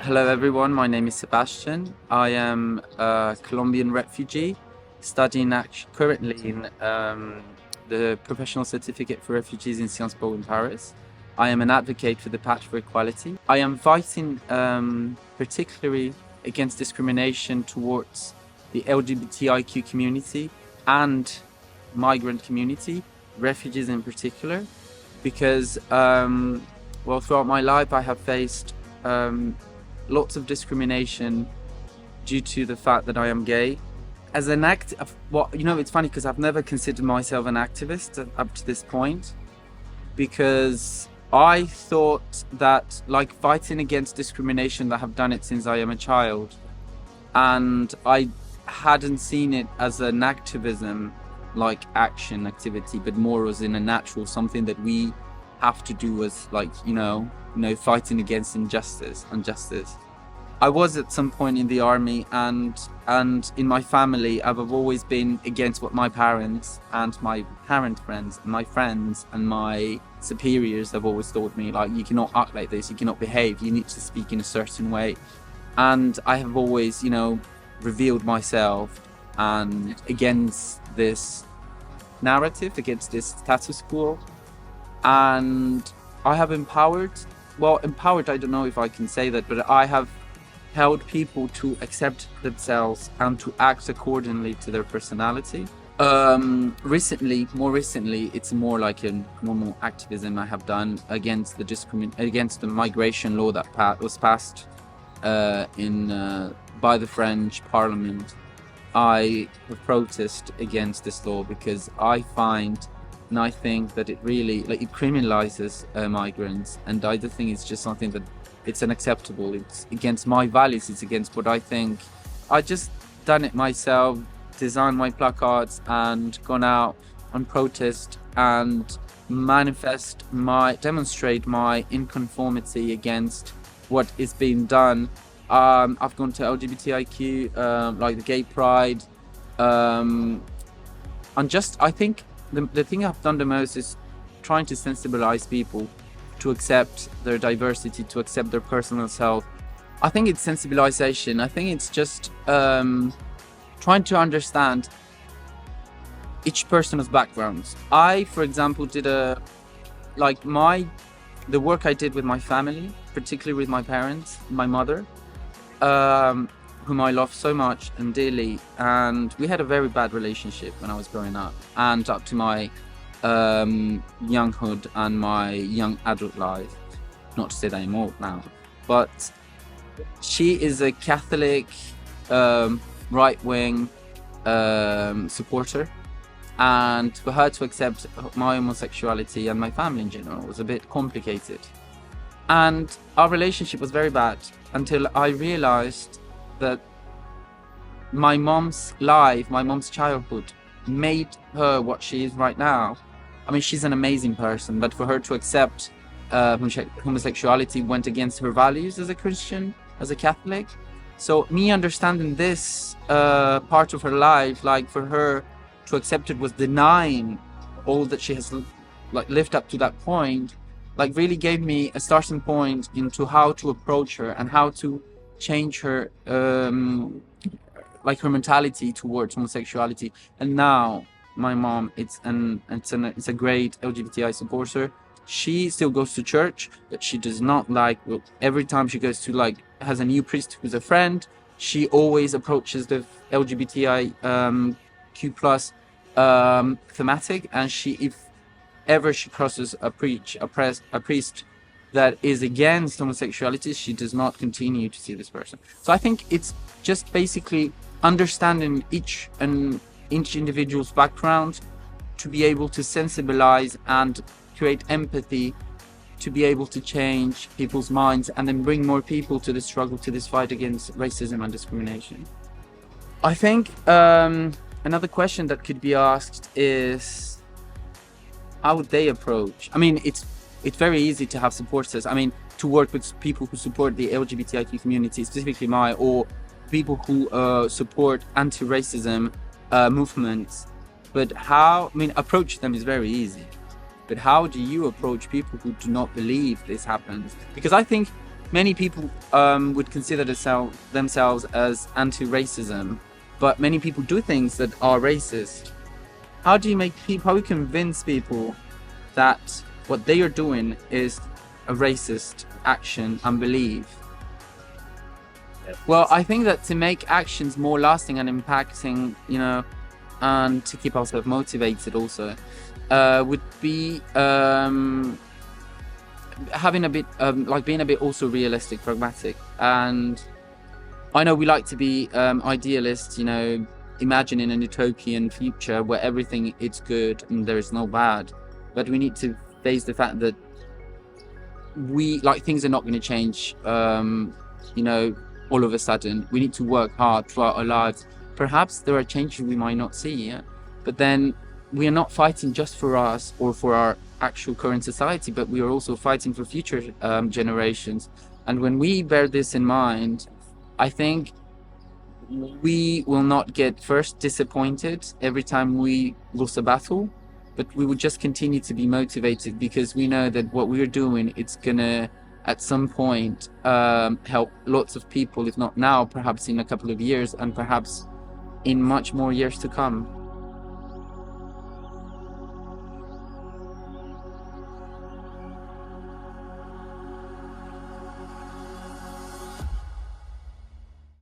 Hello everyone, my name is Sebastian. I am a Colombian refugee studying currently in the Professional Certificate for Refugees in Sciences Po in Paris. I am an advocate for the Pact for Equality. I am fighting particularly against discrimination towards the LGBTIQ community and migrant community, refugees in particular, because throughout my life I have faced lots of discrimination due to the fact that I am gay. As an it's funny because I've never considered myself an activist up to this point, because I thought that, like, fighting against discrimination, that I have done it since I am a child, and I hadn't seen it as an activism, like action activity, but more as in a natural something that we have to do as, like, fighting against injustice. I was at some point in the army, and in my family I've always been against what my parents and my parent friends and my friends and my superiors have always taught me, like, you cannot act like this, you cannot behave, you need to speak in a certain way. And I have always, revealed myself and against this narrative, against this status quo. And I have empowered, I don't know if I can say that, but I have held people to accept themselves and to act accordingly to their personality. More recently, it's more like a normal activism I have done against the migration law that was passed by the French Parliament. I have protested against this law because I think that it really, it criminalizes migrants, and I think it's just something that it's unacceptable. It's against my values, it's against what I think. I just done it myself, designed my placards and gone out and protest and demonstrate my inconformity against what is being done. I've gone to LGBTIQ, like the gay pride, and I think the thing I've done the most is trying to sensibilize people to accept their diversity, to accept their personal self. I think it's sensibilization. I think it's just trying to understand each person's backgrounds. I, for example, did the work I did with my family, particularly with my parents, my mother, whom I love so much and dearly, and we had a very bad relationship when I was growing up and up to my younghood and my young adult life. Not to say that I'm old now, but she is a Catholic right-wing supporter, and for her to accept my homosexuality and my family in general was a bit complicated, and our relationship was very bad until I realized that my mom's life, my mom's childhood made her what she is right now. I mean, she's an amazing person, but for her to accept homosexuality went against her values as a Christian, as a Catholic. So me understanding this part of her life, like, for her to accept it was denying all that she has lived up to that point, really gave me a starting point into how to approach her and how to change her her mentality towards homosexuality. And now my mom, it's a great LGBTI supporter. She still goes to church, but she does not every time she goes to has a new priest who's a friend, she always approaches the LGBTI Q plus thematic, and if ever she crosses a priest that is against homosexuality, she does not continue to see this person. So I think it's just basically understanding each individual's background to be able to sensibilize and create empathy, to be able to change people's minds and then bring more people to the struggle, to this fight against racism and discrimination. I think another question that could be asked is, how would they approach? I mean, it's very easy to have supporters. I mean, to work with people who support the LGBTIQ community, specifically or people who support anti-racism movements. But approach them is very easy. But how do you approach people who do not believe this happens? Because I think many people would consider themselves as anti-racism, but many people do things that are racist. How do you convince people that what they are doing is a racist action and belief? Well, I think that to make actions more lasting and impacting, and to keep ourselves motivated also, would be having a bit, being a bit also realistic, pragmatic. And I know we like to be idealists, imagining an utopian future where everything is good and there is no bad. But we need to face the fact that things are not going to change, all of a sudden. We need to work hard throughout our lives. Perhaps there are changes we might not see, yeah? But then we are not fighting just for us or for our actual current society, but we are also fighting for future generations. And when we bear this in mind, I think we will not get first disappointed every time we lose a battle, but we will just continue to be motivated, because we know that what we're doing, it's gonna at some point help lots of people, if not now, perhaps in a couple of years, and perhaps in much more years to come.